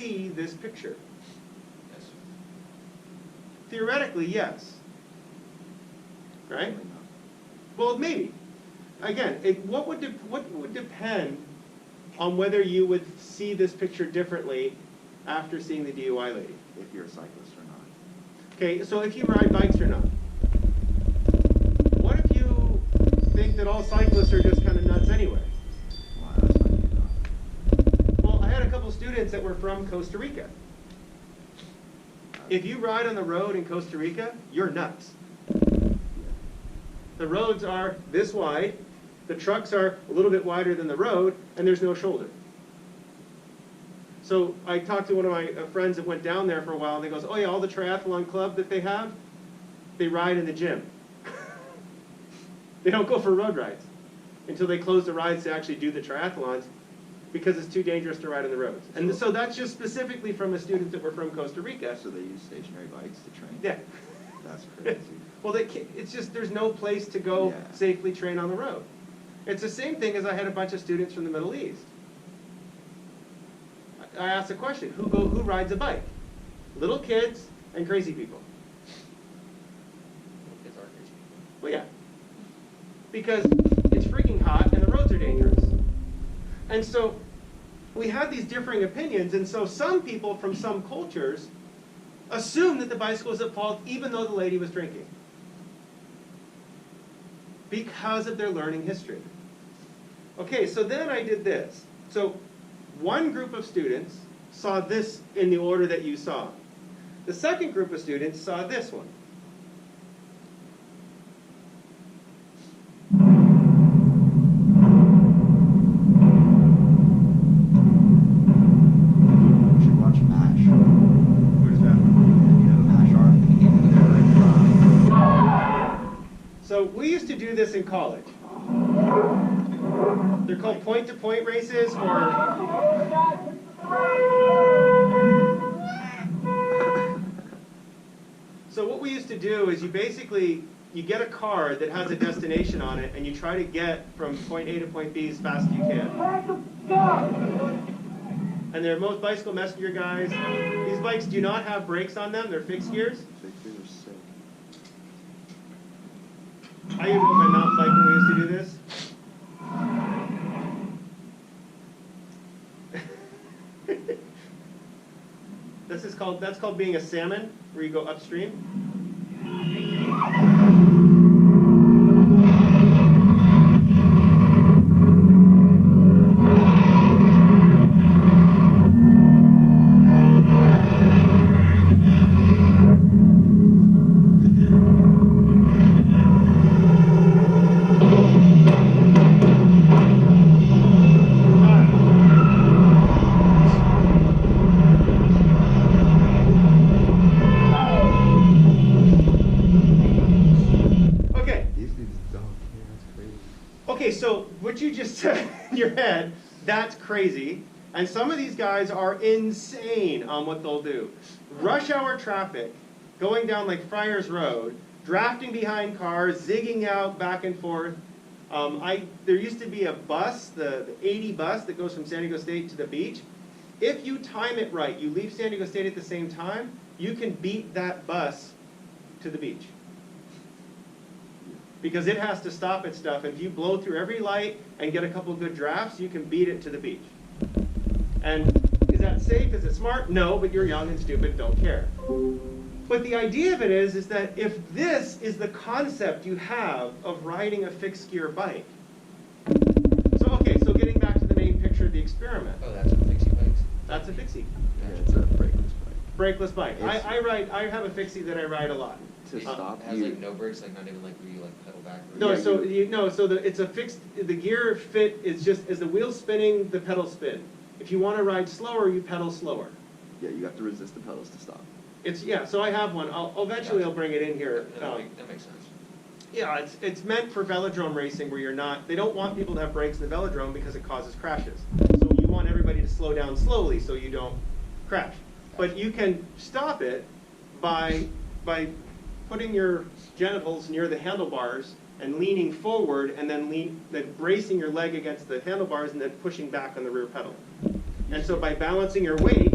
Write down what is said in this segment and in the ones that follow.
see this picture? Yes. Theoretically, yes. Right? Well, maybe. Again, what would depend on whether you would see this picture differently after seeing the DUI lady? If you're a cyclist or not. Okay, so if you ride bikes or not. What if you think that all cyclists are just kind of nuts anyway? Wow, that's not good enough. Well, I had a couple students that were from Costa Rica. If you ride on the road in Costa Rica, you're nuts. The roads are this wide, the trucks are a little bit wider than the road, and there's no shoulder. So I talked to one of my friends that went down there for a while, and they goes, oh yeah, all the triathlon club that they have, they ride in the gym. They don't go for road rides until they close the rides to actually do the triathlons, because it's too dangerous to ride on the roads. And so that's just specifically from a student that were from Costa Rica. So they use stationary bikes to train? Yeah. That's crazy. Well, it's just there's no place to go safely train on the road. It's the same thing as I had a bunch of students from the Middle East. I asked the question, who rides a bike? Little kids and crazy people. Little kids are crazy people. Well, yeah. Because it's freaking hot and the roads are dangerous. And so we have these differing opinions, and so some people from some cultures assume that the bicycle is at fault even though the lady was drinking, because of their learning history. Okay, so then I did this. So one group of students saw this in the order that you saw. The second group of students saw this one. You should watch MASH. What is that? You have a MASH arc. So we used to do this in college. They're called point-to-point races, or so what we used to do is you get a card that has a destination on it, and you try to get from point A to point B as fast as you can. And they're most bicycle messenger guys. These bikes do not have brakes on them, they're fixed gears. Big feet are sick. I even rode my mountain bike when we used to do this. That's called being a salmon, where you go upstream. Okay, so what you just said in your head, that's crazy. And some of these guys are insane on what they'll do. Rush hour traffic, going down like Friars Road, drafting behind cars, zigging out back and forth. There used to be a bus, the 80 bus that goes from San Diego State to the beach. If you time it right, you leave San Diego State at the same time, you can beat that bus to the beach. Because it has to stop at stuff. If you blow through every light and get a couple good drafts, you can beat it to the beach. And is that safe? Is it smart? No, but you're young and stupid, don't care. But the idea of it is that if this is the concept you have of riding a fixed gear bike. So getting back to the main picture of the experiment. Oh, that's a fixie bike? That's a fixie. Yeah, it's a brakeless bike. Brakeless bike. I have a fixie that I ride a lot. To stop It has you. like no brakes, like not even like where you like pedal back. No, it's a fixed. The gear fit is just as the wheel's spinning, the pedals spin. If you want to ride slower, you pedal slower. Yeah, you have to resist the pedals to stop. So I have one. I'll I'll bring it in here. That makes sense. Yeah, it's meant for velodrome racing where they don't want people to have brakes in the velodrome because it causes crashes. So you want everybody to slow down slowly so you don't crash. But you can stop it by putting your genitals near the handlebars and leaning forward, and then bracing your leg against the handlebars and then pushing back on the rear pedal. And so by balancing your weight,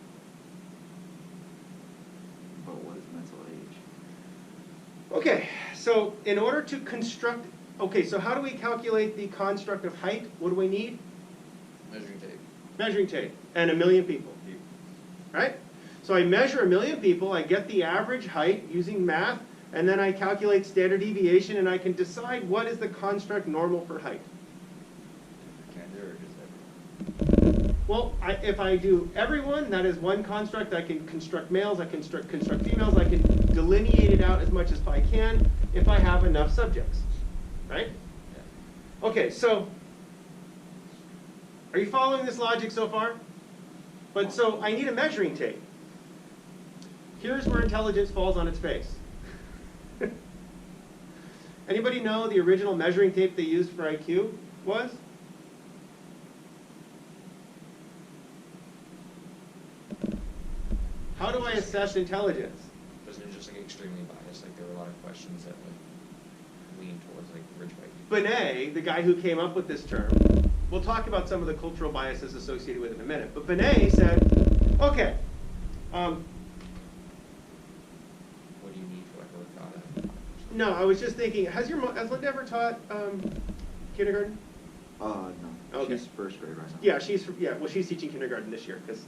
Okay, so in order to construct, okay, so how do we calculate the construct of height? What do we need? Measuring tape. Measuring tape and 1 million people, right? So I measure 1 million people, I get the average height using math, and then I calculate standard deviation, and I can decide what is the construct normal for height. Can't do it, just everyone. Well, if I do everyone, that is one construct. I can construct males, I can construct females, I can delineate it out as much as I can if I have enough subjects, right? Yeah. Okay, so are you following this logic so far? But so I need a measuring tape. Here's where intelligence falls on its face. Anybody know the original measuring tape they used for IQ was? How do I assess intelligence? Wasn't it just like extremely biased? Like there were a lot of questions that like leaned towards like rich white people. Binet, the guy who came up with this term, we'll talk about some of the cultural biases associated with it in a minute, but Binet said, okay, What do you need for like a ricotta? no, I was just thinking, has Linda ever taught kindergarten? No. Okay. She's first grade right now. Yeah, she's teaching kindergarten this year, because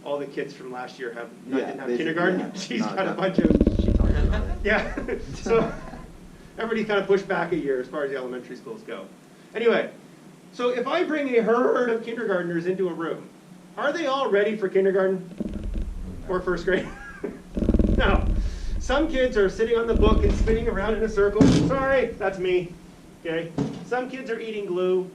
all the kids from last year didn't have basically, kindergarten. yeah. She's No, got a bunch definitely. of, She talked about it. yeah, so everybody kind of pushed back a year as far as the elementary schools go. Anyway, so if I bring a herd of kindergartners into a room, are they all ready for kindergarten or first grade? No. Some kids are sitting on the book and spinning around in a circle. Sorry, that's me. Okay. Some kids are eating glue.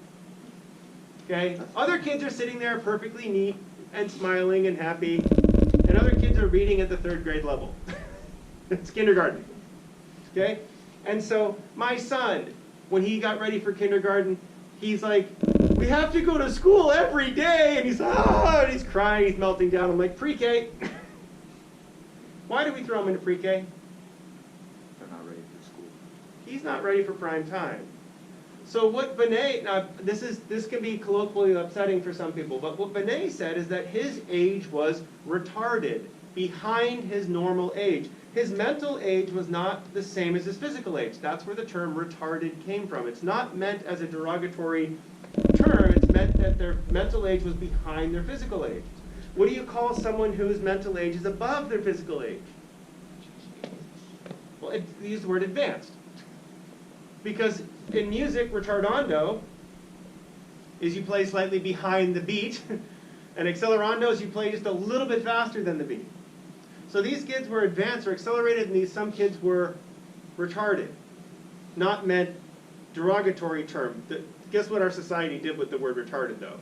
Okay. Other kids are sitting there perfectly neat and smiling and happy. And other kids are reading at the 3rd grade level. It's kindergarten. Okay? And so my son, when he got ready for kindergarten, he's like, we have to go to school every day. And and he's crying, he's melting down. I'm like, pre-K. Why do we throw him into pre-K? They're not ready for school. He's not ready for prime time. So what Binet, now this can be colloquially upsetting for some people, but what Binet said is that his age was retarded, behind his normal age. His mental age was not the same as his physical age. That's where the term retarded came from. It's not meant as a derogatory term, it's meant that their mental age was behind their physical age. What do you call someone whose mental age is above their physical age? Well, they use the word advanced. Because in music, retardando is you play slightly behind the beat, and accelerando is you play just a little bit faster than the beat. So these kids were advanced or accelerated, and some kids were retarded. Not meant derogatory term. Guess what our society did with the word retarded, though?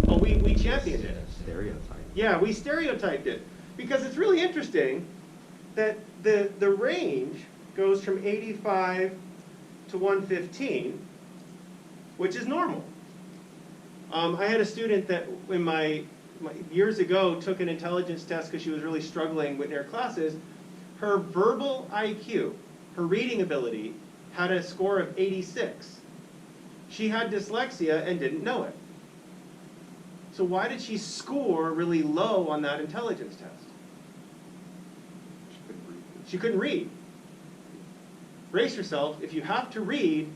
Oh, we championed it. Stereotype. Yeah, we stereotyped it. Because it's really interesting that the range goes from 85 to 115, which is normal. I had a student that in my years ago took an intelligence test because she was really struggling with her classes. Her verbal IQ, her reading ability, had a score of 86. She had dyslexia and didn't know it. So why did she score really low on that intelligence test? She couldn't read. Brace yourself, if you have to read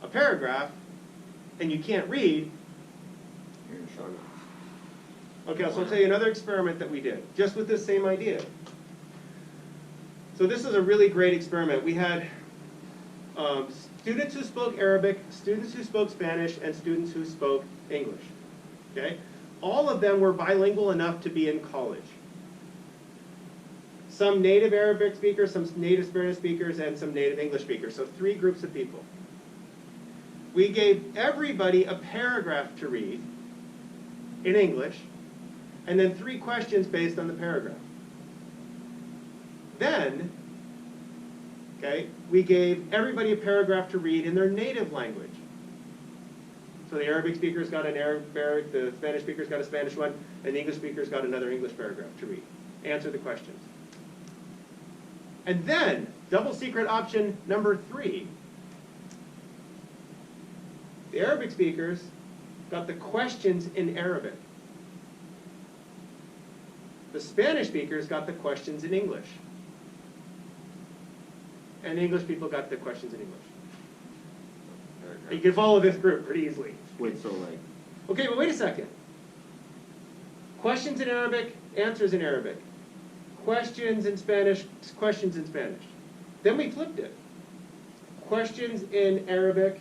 a paragraph and you can't read, You're in struggle. okay, so I'll tell you another experiment that we did, just with this same idea. So this is a really great experiment. We had students who spoke Arabic, students who spoke Spanish, and students who spoke English. Okay? All of them were bilingual enough to be in college. Some native Arabic speakers, some native Spanish speakers, and some native English speakers. So 3 groups of people. We gave everybody a paragraph to read in English, and then 3 questions based on the paragraph. Then, okay, we gave everybody a paragraph to read in their native language. So the Arabic speakers got an Arabic, the Spanish speakers got a Spanish one, and the English speakers got another English paragraph to read. Answer the questions. And then, double secret option number 3. The Arabic speakers got the questions in Arabic. The Spanish speakers got the questions in English. And English people got the questions in English. Paragraph. You can follow this group pretty easily. Wait, so like, Okay, but wait a second. Questions in Arabic, answers in Arabic. Questions in Spanish, questions in Spanish. Then we flipped it. Questions in Arabic,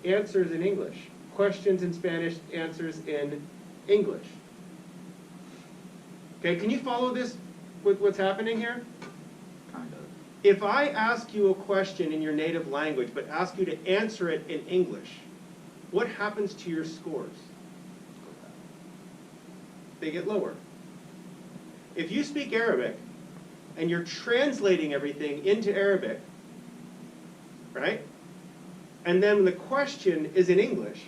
answers in English. Questions in Spanish, answers in English. Okay, can you follow this with what's happening here? kind of. If I ask you a question in your native language, but ask you to answer it in English, what happens to your scores? They get lower. If you speak Arabic, and you're translating everything into Arabic, right? And then the question is in English,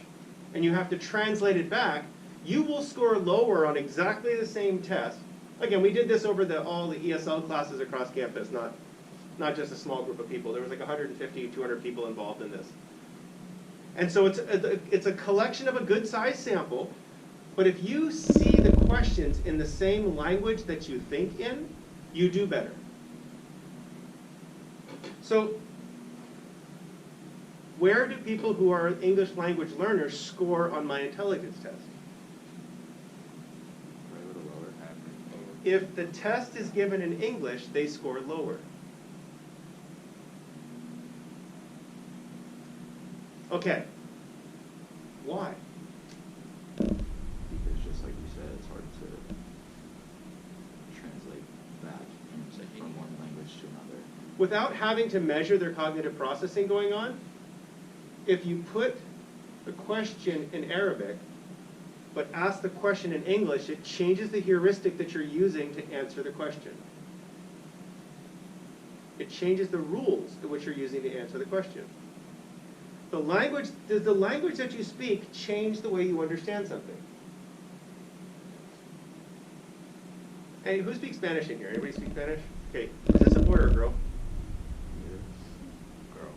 and you have to translate it back, you will score lower on exactly the same test. Again, we did this over all the ESL classes across campus, not just a small group of people. There was like 150, 200 people involved in this. And so it's a collection of a good size sample, but if you see the questions in the same language that you think in, you do better. So, where do people who are English language learners score on my intelligence test? Right with a lower average. If the test is given in English, they score lower. Okay. Why? Because just like you said, it's hard to translate that from one language to another. Without having to measure their cognitive processing going on, if you put the question in Arabic, but ask the question in English, it changes the heuristic that you're using to answer the question. It changes the rules in which you're using to answer the question. Does the language that you speak change the way you understand something? Hey, who speaks Spanish in here? Anybody speak Spanish? Okay, is this a boy or a girl? Girl.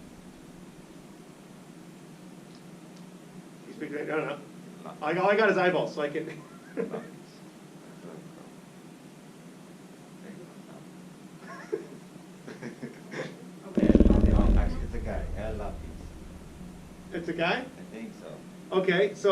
You speak Spanish? No. All I got is eyeballs, so I can. Actually, it's a guy. El Lapis. It's a guy? I think so. Okay, so